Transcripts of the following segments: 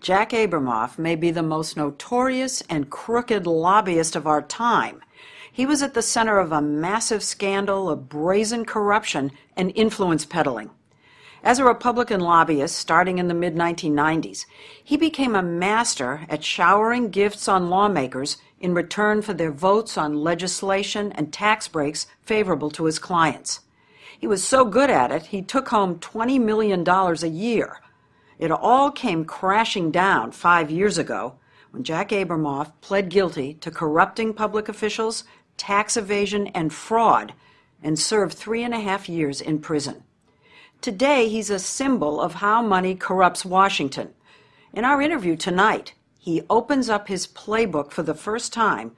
Jack Abramoff may be the most notorious and crooked lobbyist of our time. He was at the center of a massive scandal of brazen corruption and influence peddling. As a Republican lobbyist starting in the mid-1990s, he became a master at showering gifts on lawmakers in return for their votes on legislation and tax breaks favorable to his clients. He was so good at it, he took home $20 million a year. It all came crashing down 5 years ago when Jack Abramoff pled guilty to corrupting public officials, tax evasion, and fraud, and served 3.5 years in prison. Today, he's a symbol of how money corrupts Washington. In our interview tonight, he opens up his playbook for the first time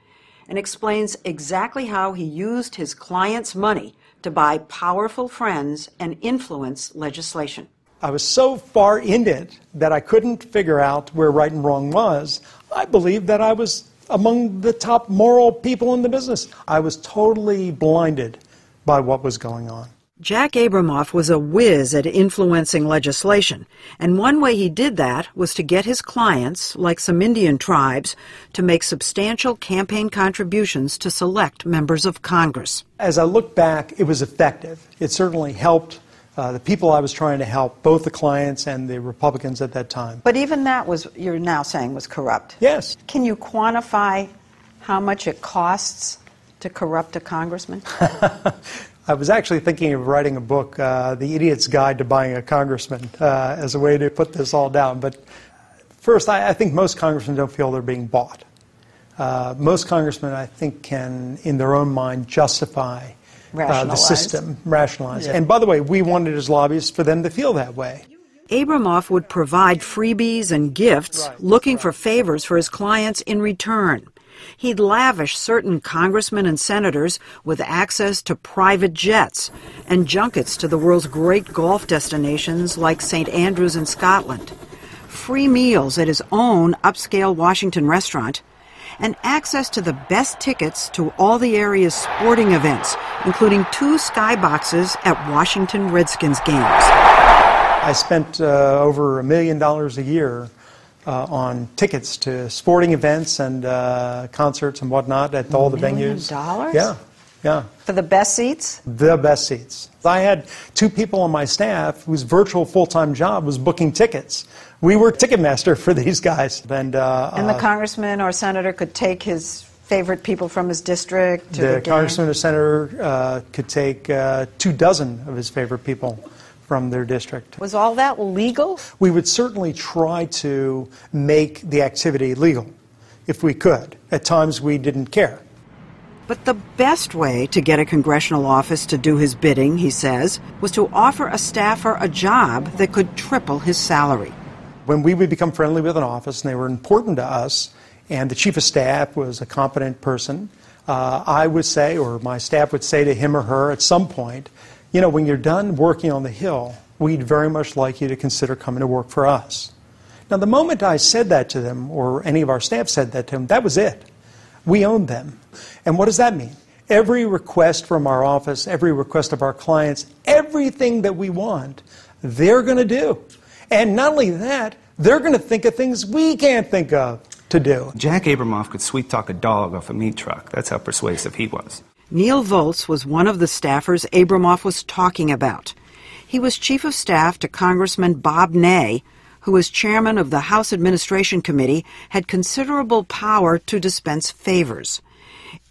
and explains exactly how he used his clients' money to buy powerful friends and influence legislation. I was so far in it that I couldn't figure out where right and wrong was. I believed that I was among the top moral people in the business. I was totally blinded by what was going on. Jack Abramoff was a whiz at influencing legislation, and one way he did that was to get his clients, like some Indian tribes, to make substantial campaign contributions to select members of Congress. As I look back, it was effective. It certainly helped the people I was trying to help, both the clients and the Republicans at that time. But even that was, you're now saying, was corrupt. Yes. Can you quantify how much it costs to corrupt a congressman? I was actually thinking of writing a book, The Idiot's Guide to Buying a Congressman, as a way to put this all down. But first, I think most congressmen don't feel they're being bought. Most congressmen, I think, can, in their own mind, justify the system, rationalize. Yeah. And by the way, we wanted as lobbyists for them to feel that way. Abramoff would provide freebies and gifts, looking for favors for his clients in return. He'd lavish certain congressmen and senators with access to private jets and junkets to the world's great golf destinations like St. Andrews in Scotland, free meals at his own upscale Washington restaurant, and access to the best tickets to all the area's sporting events, including 2 skyboxes at Washington Redskins games. I spent over $1 million a year on tickets to sporting events and concerts and whatnot at all the venues. $1 million? Yeah, yeah. For the best seats? The best seats. I had 2 people on my staff whose virtual full-time job was booking tickets. We were Ticketmaster for these guys. And the congressman or senator could take his favorite people from his district to the game? Congressman or senator could take 24 of his favorite people from their district. Was all that legal? We would certainly try to make the activity legal, if we could. At times we didn't care. But the best way to get a congressional office to do his bidding, he says, was to offer a staffer a job that could triple his salary. When we would become friendly with an office, and they were important to us, and the chief of staff was a competent person, I would say, or my staff would say to him or her at some point, you know, when you're done working on the Hill, we'd very much like you to consider coming to work for us. Now, the moment I said that to them, or any of our staff said that to them, that was it. We owned them. And what does that mean? Every request from our office, every request of our clients, everything that we want, they're going to do. And not only that, they're going to think of things we can't think of to do. Jack Abramoff could sweet-talk a dog off a meat truck. That's how persuasive he was. Neil Volz was one of the staffers Abramoff was talking about. He was chief of staff to Congressman Bob Ney, who as chairman of the House Administration Committee had considerable power to dispense favors.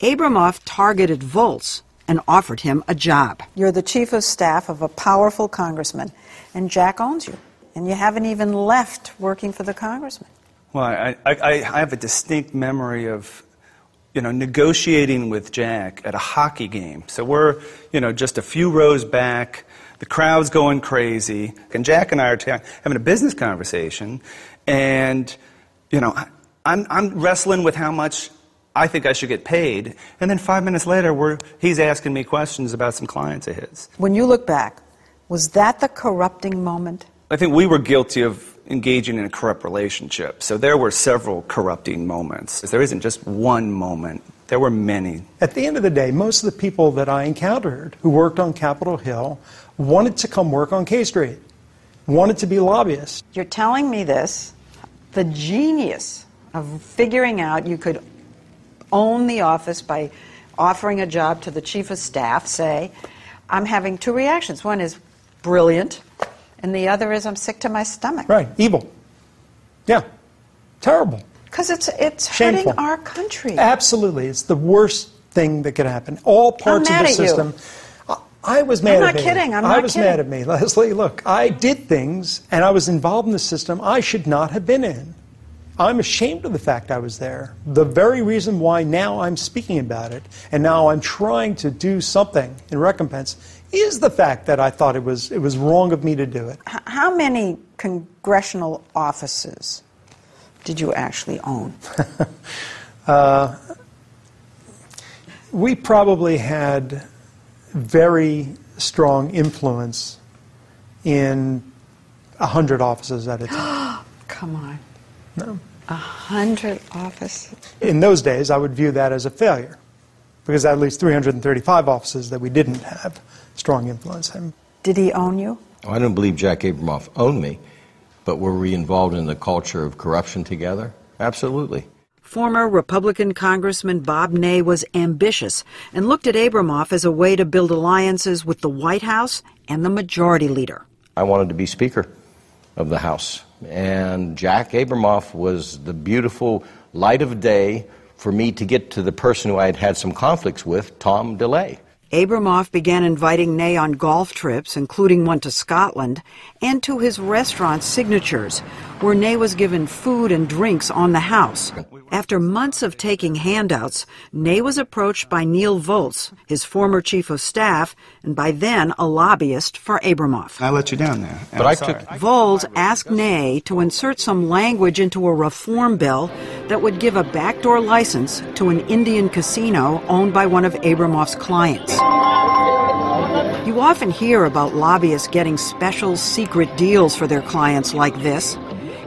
Abramoff targeted Volz and offered him a job. You're the chief of staff of a powerful congressman, and Jack owns you, and you haven't even left working for the congressman. Well, I have a distinct memory of, negotiating with Jack at a hockey game. So we're, just a few rows back. The crowd's going crazy. And Jack and I are having a business conversation. And, I'm wrestling with how much I think I should get paid. And then 5 minutes later, he's asking me questions about some clients of his. When you look back, was that the corrupting moment? I think we were guilty of engaging in a corrupt relationship. So there were several corrupting moments. There isn't just one moment. There were many. At the end of the day, most of the people that I encountered who worked on Capitol Hill wanted to come work on K Street, wanted to be lobbyists. You're telling me this the genius of figuring out you could own the office by offering a job to the chief of staff, say, I'm having two reactions. One is brilliant, and the other is I'm sick to my stomach. Right, evil. Yeah, terrible. Because it's Shameful. hurting our country. Absolutely, it's the worst thing that could happen. All parts of the system. I was mad at me. I was mad at me, Leslie. Look, I did things, and I was involved in the system I should not have been in. I'm ashamed of the fact I was there. The very reason why now I'm speaking about it, and now I'm trying to do something in recompense, is the fact that I thought it was wrong of me to do it. How many congressional offices did you actually own? We probably had very strong influence in 100 offices at a time. Come on. No. 100 offices? In those days, I would view that as a failure, because at least 335 offices that we didn't have strong influence in. Did he own you? I don't believe Jack Abramoff owned me, but were we involved in the culture of corruption together? Absolutely. Former Republican Congressman Bob Ney was ambitious and looked at Abramoff as a way to build alliances with the White House and the Majority Leader. I wanted to be Speaker of the House, and Jack Abramoff was the beautiful light of day for me to get to the person who I had had some conflicts with, Tom DeLay. Abramoff began inviting Ney on golf trips, including one to Scotland, and to his restaurant Signatures, where Ney was given food and drinks on the house. After months of taking handouts, Ney was approached by Neil Volz, his former chief of staff, and by then a lobbyist for Abramoff. I let you down there. But I took... Volz asked Ney to insert some language into a reform bill that would give a backdoor license to an Indian casino owned by one of Abramoff's clients. You often hear about lobbyists getting special secret deals for their clients like this.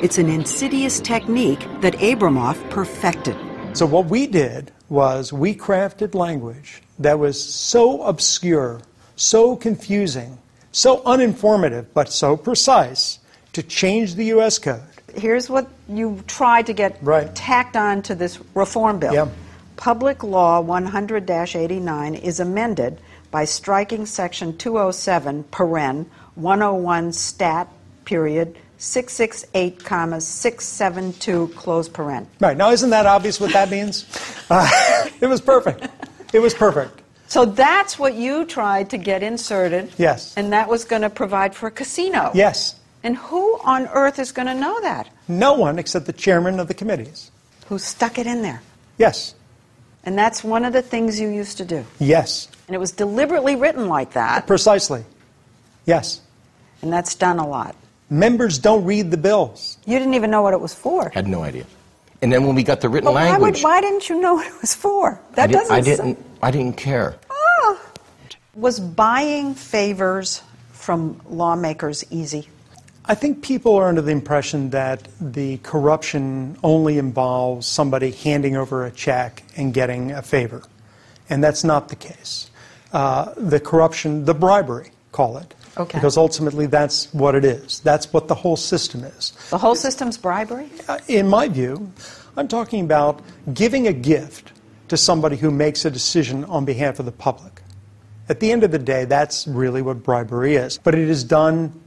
It's an insidious technique that Abramoff perfected. So what we did was we crafted language that was so obscure, so confusing, so uninformative, but so precise to change the U.S. Code. Here's what you tried to get tacked on to this reform bill. Yeah. Public Law 100-89 is amended by striking Section 207, paren, 101 stat, period, 668, 672, close paren. Right. Now, isn't that obvious what that means? It was perfect. It was perfect. So that's what you tried to get inserted. Yes. And that was going to provide for a casino. Yes. And who on earth is going to know that? No one except the chairman of the committees. Who stuck it in there. Yes. And that's one of the things you used to do. Yes. And it was deliberately written like that. Precisely. Yes. And that's done a lot. Members don't read the bills. You didn't even know what it was for. Had no idea. And then when we got the written language... Why didn't you know what it was for? I didn't care. Ah. Was buying favors from lawmakers easy? I think people are under the impression that the corruption only involves somebody handing over a check and getting a favor. And that's not the case. The corruption, the bribery, call it. Okay. Because ultimately that's what it is. That's what the whole system is. The whole system's bribery? In my view, I'm talking about giving a gift to somebody who makes a decision on behalf of the public. At the end of the day, that's really what bribery is. But it is done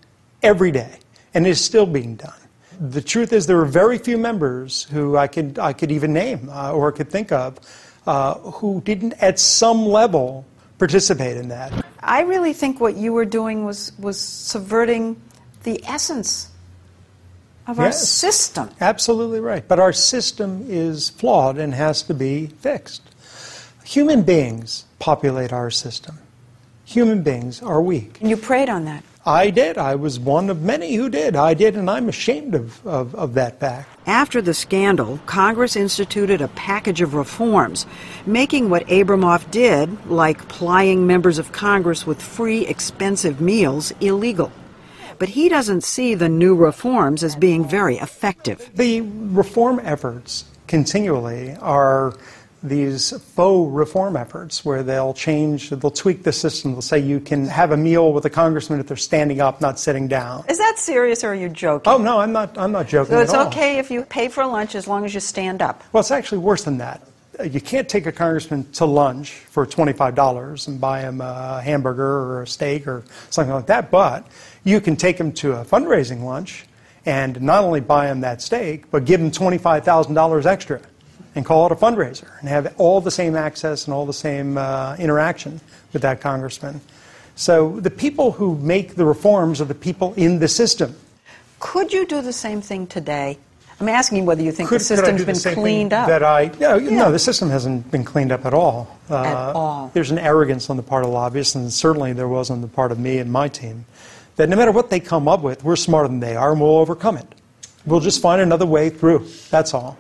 every day, and it is still being done. The truth is there are very few members who I could even name or could think of who didn't at some level participate in that. I really think what you were doing was subverting the essence of our system. Absolutely right. But our system is flawed and has to be fixed. Human beings populate our system. Human beings are weak. And you preyed on that. I did. I was one of many who did. I did, and I'm ashamed of that fact. After the scandal, Congress instituted a package of reforms, making what Abramoff did, like plying members of Congress with free, expensive meals, illegal. But he doesn't see the new reforms as being very effective. The reform efforts continually are these faux reform efforts where they'll tweak the system. They'll say you can have a meal with a congressman if they're standing up, not sitting down. Is that serious, or are you joking? Oh, no, I'm not joking So it's at all. okay if you pay for lunch as long as you stand up? Well, it's actually worse than that. You can't take a congressman to lunch for $25 and buy him a hamburger or a steak or something like that, but you can take him to a fundraising lunch and not only buy him that steak, but give him $25,000 extra and call it a fundraiser and have all the same access and all the same interaction with that congressman. So the people who make the reforms are the people in the system. Could you do the same thing today? I'm asking whether you think the system's been cleaned up. No, the system hasn't been cleaned up at all. At all. There's an arrogance on the part of lobbyists, and certainly there was on the part of me and my team, that no matter what they come up with, we're smarter than they are, and we'll overcome it. We'll just find another way through. That's all.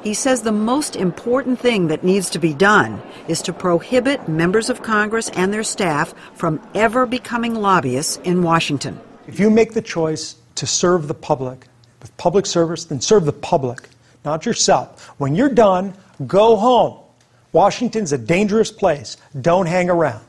He says the most important thing that needs to be done is to prohibit members of Congress and their staff from ever becoming lobbyists in Washington. If you make the choice to serve the public with public service, then serve the public, not yourself. When you're done, go home. Washington's a dangerous place. Don't hang around.